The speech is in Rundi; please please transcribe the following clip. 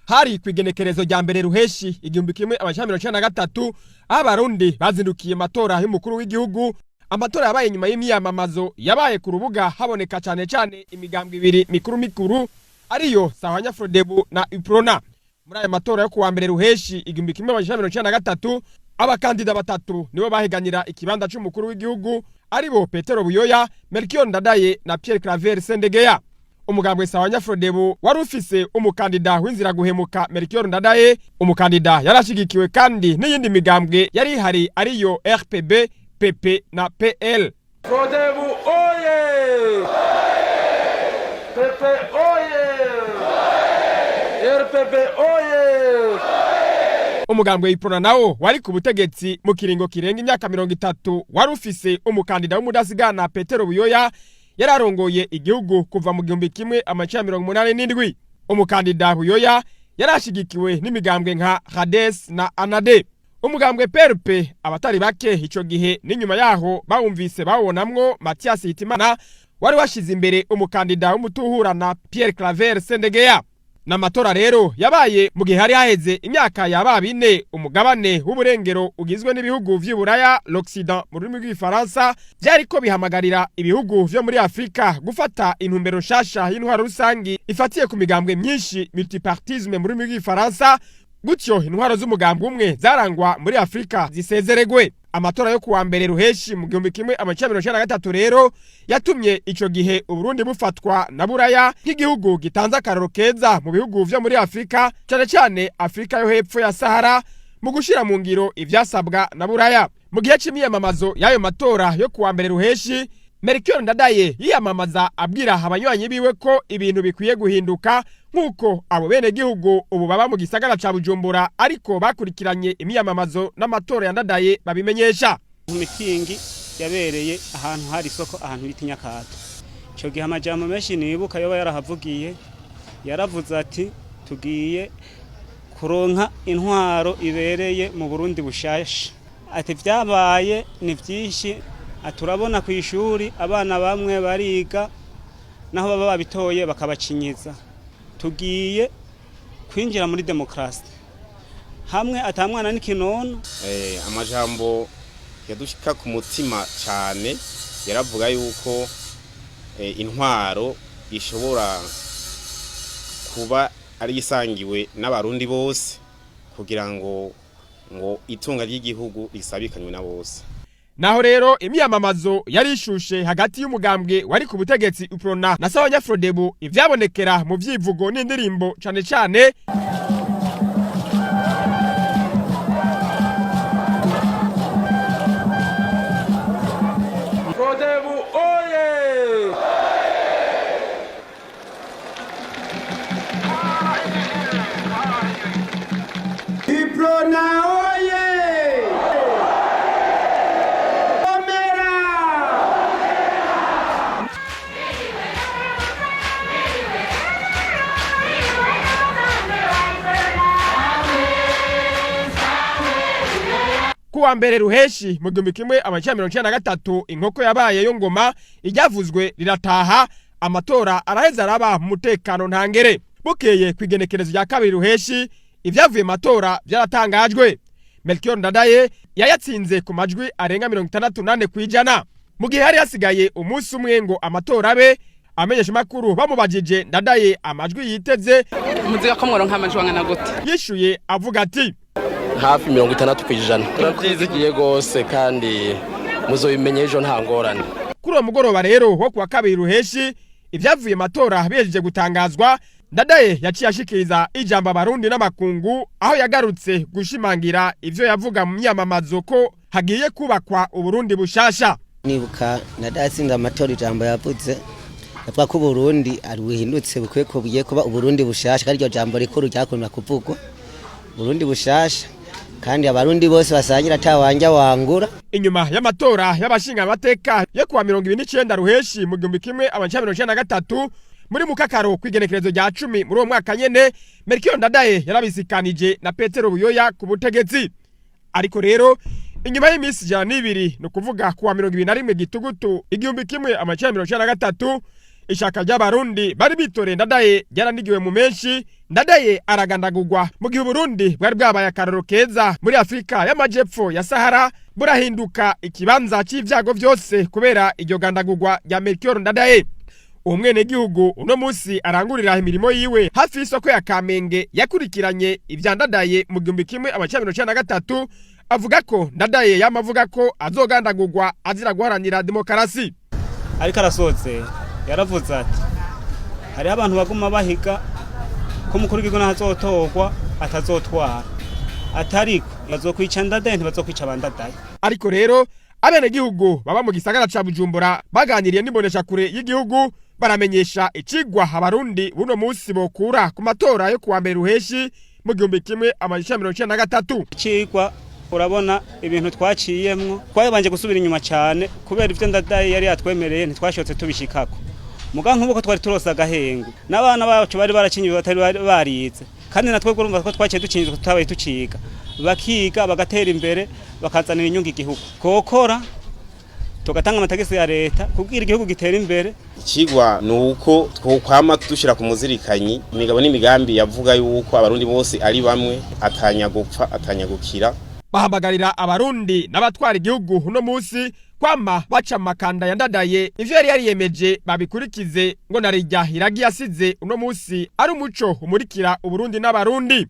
hari kwigenekerezo rya mbere ruheshi 1993 abarundi bazindukiye matora y'umukuru w'igihugu. Amatora yabaye nyuma y'imyamamazo yabaye ku rubuga haboneka cyane imigambwe ibiri mikuru ariyo Sahwanya Frodebu na Uprona. Muri aya matora yo kuwa mbere ruheshi 1993 abakandida batatu nibo bahiganira ikibanza cy'umukuru w'igihugu aribo Petero Buyoya, Melchior Ndadaye na Pierre Claver Sendegeya. Umugambwe Sahwanya Frodebu wari ufise umukandida w'inzira guhemuka Melchior Ndadaye. Umukandida yarashigikiwe kandi n'iyindi migambwe yari hari ariyo RPB, PP na PL. Frodebu oye! PP oye! RPB oye! Umugambwe Uprona nawo wari ku butegetsi mu kiringo kirenga imyaka 30 wari ufise umukandida w'umudasigana Petero Buyoya yararongoye igihugu kuva mu 1987. Umukandida Buyoya yarashigikiwe n'imigambwe nka Hades na Anade. Umugambwe PRP abatari bake ico gihe n'inyuma yaho bawumvise bawonamwo Mathias Hitimana wari washize imbere umukandida w'umutuhurana Pierre Claver Sendegeya. N'amatora rero yabaye mu gihe hari haheze imyaka yaba 4 umugabane w'uburengero ugizwe n'ibihugu vy'Iburaya l'Occident mu rurimi rw'ifaransa byariko bihamagarira ibihugu vyo muri Afrika gufata intumbero shasha y'intwaro rusangi ifatiye ku migambwe myinshi multipartisme mu rurimi rw'ifaransa. Gutyo intwaro z'umugambwe umwe zarangwa muri Afrika zisezeregwe. Amatora yo kuwa mbere ruheshi mu 1993 rero yatumye ico gihe Uburundi bufatwa na Buraya nk'igihugu gitanza akaroro keza mu bihugu vyo muri Afrika, cyane Afrika yo hepfo ya Sahara, mu gushira mu ngiro ivyasabwa na Buraya. Mu gihe c'imyamamazo y'ayo matora yo kuwa mbere ruheshi, Melchior Ndadaye yiyamamaza abwira abanywanyi biwe ko ibintu bikwiye guhinduka nkuko abo bene gihugu ubu baba mu gisagara ca Bujumbura ariko bakurikiranye imyamamazo n'amatora ya Ndadaye babimenyesha. Mitingi yabereye ahantu hari isoko ahantu bita Nyakato. Ico gihe amajambo menshi nibuka yoba yarahavugiye, yaravuze ati tugiye kuronka intwaro ibereye mu Burundi bushasha. Ati vyabaye ni vyinshi, aturabona ku ishuri abana bamwe bariga naho baba babitoye bakabacinyiza. Tugiye kwinjira muri demokrasi hamwe atamwana n'ikinono. Amajambo yadushika ku mutima cyane, yaravuga yuko intwaro ishobora kuba ari isangiwe n'abarundi bose kugira ngo itunga ry'igihugu risabikanywe na bose. Naho rero imyamamazo yarishushe hagati y'umugambwe wari ku butegetsi Uprona na Sahwanya Frodebu ivyabonekera mu vyivugo n'indirimbo cyane. Frodebu oye! Uprona oye! Kuwa mbere ruheshi mu 1993 inkoko yabaye yo ngoma iryavuzwe rirataha. Amatora araheza araba mu mutekano ntangere. Bukeye kwigenekerezo rya kabiri ruheshi ivyavuye matora byaratangajwe. Melchior Ndadaye yayatsinze ku majwi arenga 68 kwijana. Mu gihe hari hasigaye umunsi umwe ngo amatora abe, amenyesha makuru bamubajije Ndadaye amajwi yiteze muziga ko mworonka amajwi angana gute, yishuye avuga ati hafi 60 kwijana. Turavyizigiye gose kandi muzobimenye ejo nta ngorane. Kuri uwo mugoroba rero ho kuwa kabiri ruheshi ivyavuye matora bihejeje gutangazwa, Ndadaye yaciye ashikiriza ijambo abarundi n'amakungu aho yagarutse gushimangira ivyo yavuga mu myamamazo ko hagiye kubakwa Uburundi bushasha. Nibuka Ndadaye atsinda amatora ijambo yavuze avuga ko Burundi ari buhindutse bukwiye ko bugiye kuba Uburundi bushasha, kandi iryo jambo rikuru ryakunda kuvugwa Burundi bushasha kandi abarundi bose basangira atawanja wangura. Inyuma y'amatora y'abashinga amateka yo kuwa 29 ruheshi mu 1993 muri mukakaro kwigenekerezo rya 10 muri uwo mwaka nyene, Melchior Ndadaye yarabisikanije na Petero Buyoya ku butegetsi. Ariko rero inyuma y'imisi 200 no kuvuga kuwa 21 gitugutu 1993 ishaka ry'abarundi bari bitore Ndadaye yaranigiwe mu menshi Ndadaye aragandagurwa mu gihe Burundi bwari bwabaye akaroro keza muri Afrika y'amajepfo ya Sahara burahinduka ikibanza c'ivyago vyose kubera iryo gandagurwa rya Melchior Ndadaye. Umwene gihugu uno musi arangurira imirimo yiwe hafi y'isoko ya Kamenge yakurikiranye ivya Ndadaye mu 1993 avuga ko Ndadaye yamavuga ko azogandagurwa azira guharanira demokarasi. Ariko arasoze yaravuze ati hari abantu baguma bahiga ko mukuru w'igihugu nahazotorwa atazotwara atariko bazokwica Ndadaye ntibazokwica abandadaye. Ariko rero abene gihugu baba mu gisagara ca Bujumbura baganiriye n'imbonesha kure y'igihugu baramenyesha icigwa abarundi buno musi bokura ku matora yo kuwa mbere ruheshi mu 1993. Icigwa urabona ibintu twaciyemwo twabanje gusubira inyuma cyane kubera ivyo Ndadaye yari yatwemereye ntitwashotse tubishikako. Muga nk'uko twari turosa gahengo n'abana bacu bari barakinyiwe batari barize kandi natwe urumva ko twaciye dukinyiwe tutabaye tuciga bakiga bagatera imbere bakazanira inyungu igihugu kokora tugatanga amatagisi ya leta kubwira igihugu gitera imbere. Ikigwa nuko twokwama dushira ku muzirikanyi imigabo n'imigambi yavuga yuko abarundi bose ari bamwe atanya gupfa atanya gukira. Bahamagarira abarundi n'abatwara igihugu uno musi kwama baca makanda ya Ndadaye ivyo yari yariyemeje babikurikize ngo narijya iragi yasize uno musi ari umuco umurikira Uburundi n'abarundi.